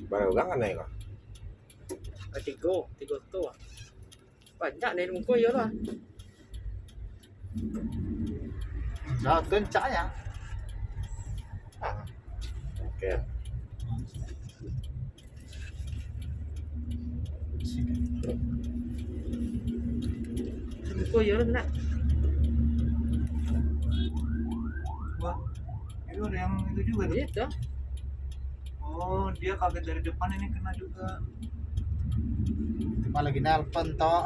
Baru kan nih kok. Tiga tuh. Banyak nih muka ya lah. Nah, kencaknya. Oke. Muka ya lah nak. Wah, itu ada yang itu juga tuh. Itu. Oh, dia kaget dari depan ini kena juga. Cuma lagi nelpon toh.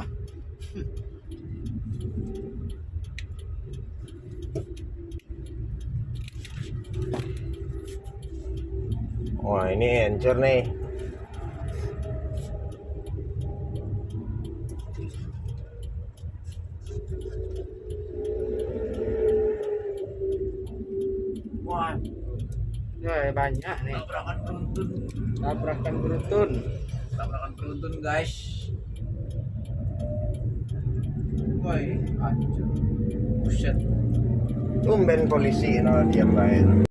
Wah, ini hancur nih. Wah. Ya banyak nih. Tabrakan beruntun. Tabrakan beruntun. Tabrakan beruntun, guys. Woi, hancur. Buset. Tumben polisi no diam baik.